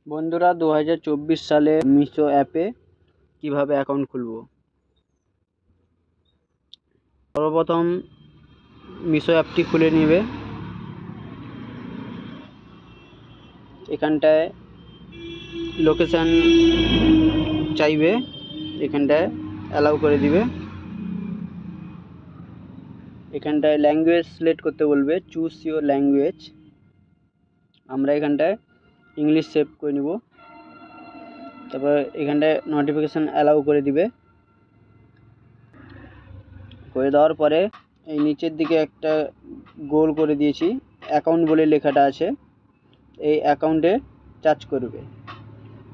বন্ধুরা 2024 সালে মিশো অ্যাপে কিভাবে অ্যাকাউন্ট খুলব। সর্বপ্রথম মিশো অ্যাপটি খুলে নেবে। এখানটায় লোকেশান চাইবে, এখানটায় অ্যালাউ করে দিবে। এখানটায় ল্যাঙ্গুয়েজ সিলেক্ট করতে বলবে, চুজ ইউর ল্যাঙ্গুয়েজ। আমরা এখানটায় ইংলিশ সেভ করে নেব। তারপর এখানটায় নোটিফিকেশান অ্যালাউ করে দিবে। করে দেওয়ার পরে এই নিচের দিকে একটা গোল করে দিয়েছি, অ্যাকাউন্ট বলে লেখাটা আছে, এই অ্যাকাউন্টে টাচ করবে।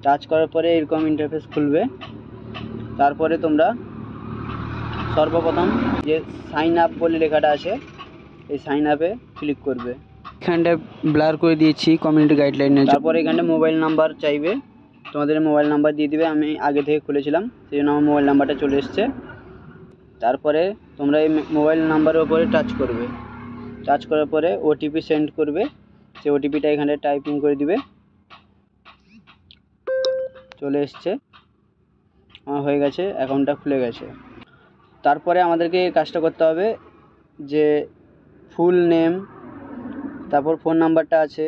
টাচ করার পরে এরকম ইন্টারফেস খুলবে। তারপরে তোমরা সর্বপ্রথম যে সাইন আপ বলে লেখাটা আছে, এই সাইন আপে ক্লিক করবে। এখানটায় ব্লার করে দিয়েছি কমিউনিটি গাইডলাইনে। তারপরে এখানটা মোবাইল নাম্বার চাইবে, তোমাদের মোবাইল নাম্বার দিয়ে দিবে। আমি আগে থেকে খুলেছিলাম, সেই জন্য আমার মোবাইল নাম্বারটা চলে এসছে। তারপরে তোমরা এই মোবাইল নাম্বারের উপরে টাচ করবে। টাচ করার পরে ওটিপি সেন্ড করবে, সেই ওটিপিটা এখানে টাইপিং করে দিবে। চলে এসছে, আমার হয়ে গেছে, অ্যাকাউন্টটা খুলে গেছে। তারপরে আমাদেরকে কাজটা করতে হবে যে ফুল নেম, তারপর ফোন নাম্বারটা আছে,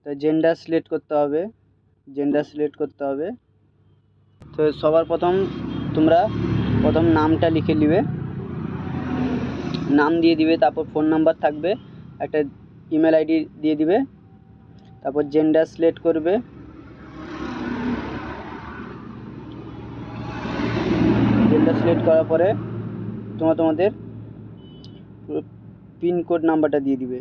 তো জেন্ডার সিলেক্ট করতে হবে, তো সবার তোমরা প্রথম নামটা লিখে নিবে, নাম দিয়ে দিবে। তারপর ফোন নাম্বার থাকবে, একটা ইমেল আইডি দিয়ে দিবে। তারপর জেন্ডার সিলেক্ট করবে, জেন্ডার সিলেক্ট করার পরে তোমাদের পিনকোড নাম্বারটা দিয়ে দিবে,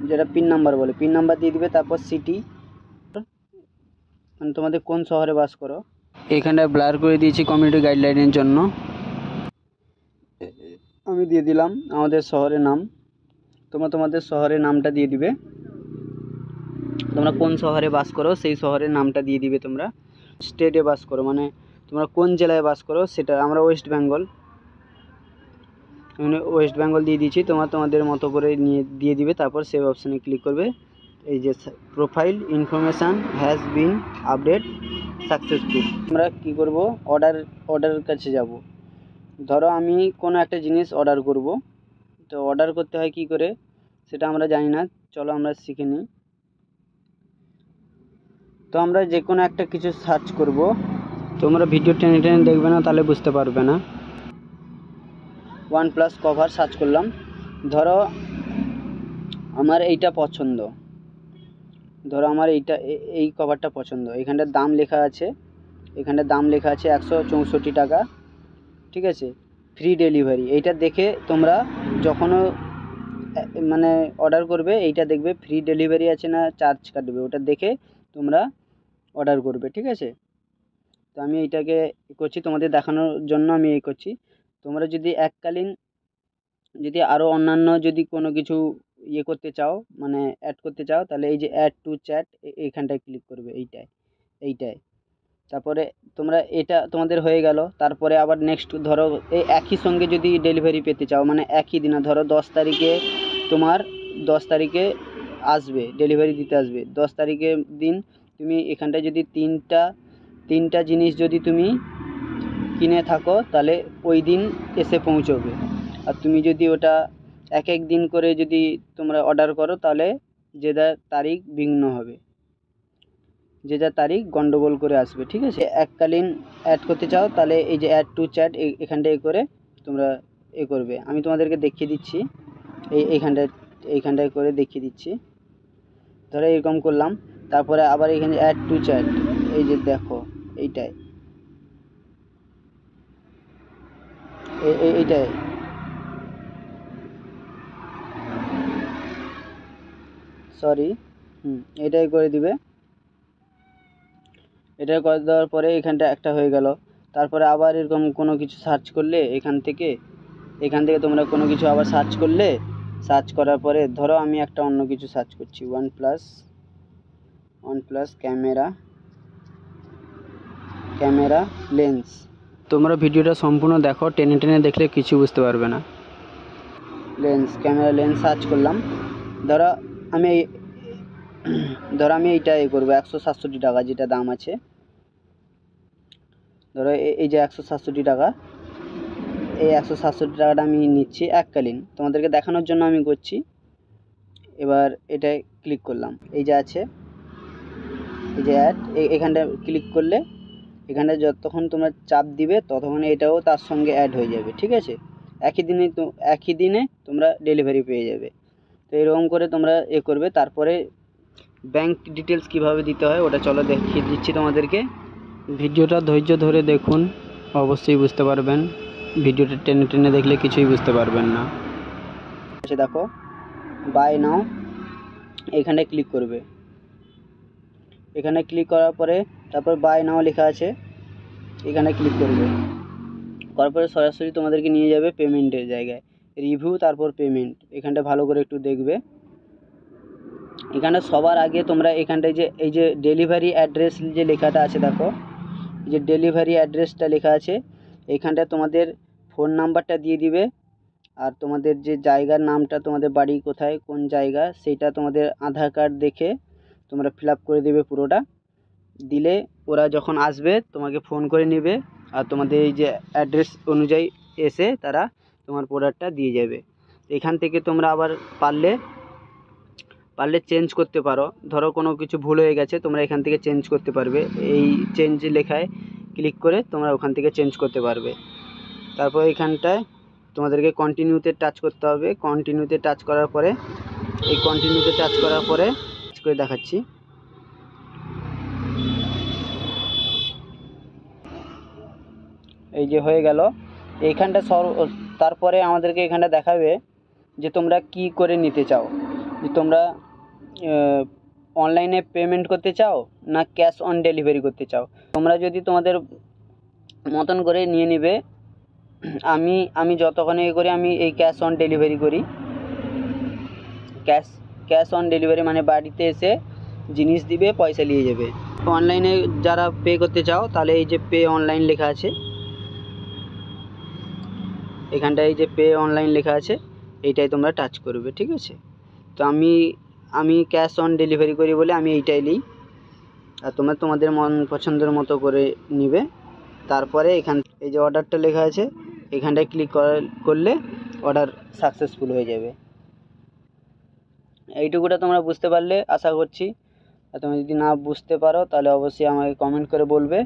যেটা পিন নাম্বার বলে, পিন নাম্বার দিয়ে দিবে। তারপর সিটি, মানে তোমাদের কোন শহরে বাস করো। এখানটায় ব্লার করে দিয়েছি কমিউনিটি গাইডলাইনের জন্য। আমি দিয়ে দিলাম আমাদের শহরের নাম। তোমাদের শহরের নামটা দিয়ে দিবে, তোমরা কোন শহরে বাস করো সেই শহরের নামটা দিয়ে দিবে। তোমরা স্টেটে বাস করো, মানে তোমরা কোন জেলায় বাস করো সেটা। আমরা ওয়েস্ট বেঙ্গল দিয়ে দিয়েছি, তোমাদের মতো করে দিয়ে দিবে। তারপর সেভ অপশানে ক্লিক করবে। এই যে profile information has been update successful. আমরা কি করব, অর্ডারের কাছে যাব। ধরো আমি কোনো একটা জিনিস অর্ডার করব, তো অর্ডার করতে হয় কি করে সেটা আমরা জানি না, চলো আমরা শিখে নিই। তো আমরা যে কোনো একটা কিছু সার্চ করব, তোমরা ভিডিও টেনে দেখবে না, তাহলে বুঝতে পারবে না। OnePlus কভার সার্চ করলাম। ধরো আমার এইটা পছন্দ, এই কভারটা পছন্দ। এখানটার দাম লেখা আছে, 164 টাকা, ঠিক আছে, ফ্রি ডেলিভারি। এইটা দেখে তোমরা যখনও মানে অর্ডার করবে, এইটা দেখবে ফ্রি ডেলিভারি আছে না চার্জ কাটবে, ওটা দেখে তোমরা অর্ডার করবে, ঠিক আছে। তো আমি এইটাকে করছি তোমাদের দেখানোর জন্য, আমি এই করছি। তোমরা যদি এককালীন যদি আরও অন্যান্য যদি কোনো কিছু করতে চাও, মানে অ্যাড করতে চাও, তাহলে এই যে অ্যাড টু চ্যাট, এইখানটায় ক্লিক করবে, এইটায়। তারপরে তোমরা এটা তোমাদের হয়ে গেল। তারপরে আবার নেক্সট ধরো এই একই সঙ্গে যদি ডেলিভারি পেতে চাও, মানে একই দিনে, ধরো 10 তারিখে তোমার 10 তারিখে আসবে, ডেলিভারি দিতে আসবে 10 তারিখের দিন। তুমি এখানটায় যদি তিনটা জিনিস যদি তুমি কিনে থাকো, তাহলে ওই দিন এসে পৌঁছবে। আর তুমি যদি ওটা এক দিন করে যদি তোমরা অর্ডার করো, তাহলে যে যার তারিখ ভিন্ন হবে, যে যার তারিখ গন্ডগোল করে আসবে, ঠিক আছে। এককালীন অ্যাড করতে চাও, তাহলে এই যে অ্যাড টু চ্যাট, এখানটায় করে তোমরা করবে। আমি তোমাদেরকে দেখিয়ে দিচ্ছি, এইখানটায় করে দেখিয়ে দিচ্ছি। ধরো এরকম করলাম। তারপরে আবার এখানে অ্যাড টু চ্যাট, এই যে দেখো এইটায় এটাই করে দিবে। এটা করে দেওয়ার পরে এখানটা একটা হয়ে গেল। তারপরে আবার এরকম কোনো কিছু সার্চ করলে, এখান থেকে তোমরা কোনো কিছু আবার সার্চ করার পরে, ধরো আমি একটা অন্য কিছু সার্চ করছি, OnePlus ক্যামেরা লেন্স। তোমরা ভিডিওটা সম্পূর্ণ দেখো, টেনে দেখলে কিছু বুঝতে পারবে না। ক্যামেরা লেন্স সার্চ করলাম। ধরো আমি ধরো আমি এইটা করবো 167 টাকা যেটা দাম আছে। ধরো এই যে 167 টাকা, এই 167 টাকাটা আমি নিচ্ছি এককালীন, তোমাদেরকে দেখানোর জন্য আমি করছি। এবার এটায় ক্লিক করলাম, এই যে আছে এই যে অ্যাড, এখানটা ক্লিক করলে এখানটা যতক্ষণ তোমরা চাপ দিবে ততক্ষণ এটাও তার সঙ্গে অ্যাড হয়ে যাবে, ঠিক আছে। একই দিনে তোমরা ডেলিভারি পেয়ে যাবে। তো এরকম করে তোমরা করবে। তারপরে ব্যাংক ডিটেলস কীভাবে দিতে হয় ওটা চলো দেখিয়ে দিচ্ছি তোমাদেরকে। ভিডিওটা ধৈর্য ধরে দেখুন, অবশ্যই বুঝতে পারবেন। ভিডিওটা টেনে টেনে দেখলে কিছুই বুঝতে পারবেন না। আচ্ছা দেখো, বাই নাও, এখানটায় ক্লিক করবে। এখানে ক্লিক করার পরে তারপর বাই নাও লেখা আছে, এখানে ক্লিক করবে। করার পরে সরাসরি তোমাদেরকে নিয়ে যাবে পেমেন্টের জায়গায়, রিভিউ তারপর পেমেন্ট। এখানটা ভালো করে একটু দেখবে। এখানে সবার আগে তোমরা এখানটায় যে এই যে ডেলিভারি অ্যাড্রেস যে লেখাটা আছে দেখো, এই যে ডেলিভারি অ্যাড্রেসটা লেখা আছে, এইখানটায় তোমাদের ফোন নাম্বারটা দিয়ে দিবে। আর তোমাদের যে জায়গার নামটা, তোমাদের বাড়ি কোথায় কোন জায়গা সেইটা তোমাদের আধার কার্ড দেখে তোমরা ফিল আপ করে দেবে পুরোটা। দিলে ওরা যখন আসবে তোমাকে ফোন করে নেবে, আর তোমাদের এই যে অ্যাড্রেস অনুযায়ী এসে তারা তোমার প্রোডাক্টটা দিয়ে যাবে। এখান থেকে তোমরা আবার পারলে চেঞ্জ করতে পারো। ধরো কোনো কিছু ভুল হয়ে গেছে, তোমরা এখান থেকে চেঞ্জ করতে পারবে। এই চেঞ্জ লেখায় ক্লিক করে তোমরা ওখান থেকে চেঞ্জ করতে পারবে। তারপর এখানটায় তোমাদেরকে কন্টিনিউতে টাচ করতে হবে। কন্টিনিউতে টাচ করার পরে করে দেখাচ্ছি। এই যে হয়ে গেল এইখানটা তারপরে আমাদেরকে এখানটা দেখাবে যে তোমরা কি করে নিতে চাও, যে তোমরা অনলাইনে পেমেন্ট করতে চাও না ক্যাশ অন ডেলিভারি করতে চাও। তোমরা যদি তোমাদের মতন করে নিয়ে নেবে। আমি যতক্ষণ করি আমি এই ক্যাশ অন ডেলিভারি করি। ক্যাশ অন ডেলিভারি মানে বাড়িতে এসে জিনিস দিবে, পয়সা নিয়ে যাবে। অনলাইনে যারা পে করতে চাও তাহলে এই যে পে অনলাইন লেখা আছে, এখানটায় এই যে পে অনলাইন লেখা আছে এইটাই তোমরা টাচ করবে, ঠিক আছে। তো আমি ক্যাশ অন ডেলিভারি করি বলে আমি এইটাই নিই। আর তোমরা তোমাদের মন পছন্দের মতো করে নিবে। তারপরে এই যে অর্ডারটা লেখা আছে এখানটায় ক্লিক করলে অর্ডার সাকসেসফুল হয়ে যাবে। এইটুকুটা তোমরা বুঝতে পারলে আশা করছি। আর তোমরা যদি না বুঝতে পারো তাহলে অবশ্যই আমাকে কমেন্ট করে বলবে।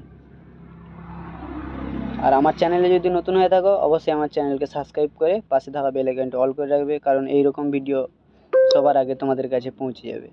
আর আমার চ্যানেলে যদি নতুন হয়ে থাকো অবশ্যই আমার চ্যানেলকে সাবস্ক্রাইব করে পাশে থাকা বেল আইকনটা অল করে রাখবে, কারণ এইরকম ভিডিও সবার আগে তোমাদের কাছে পৌঁছে যাবে।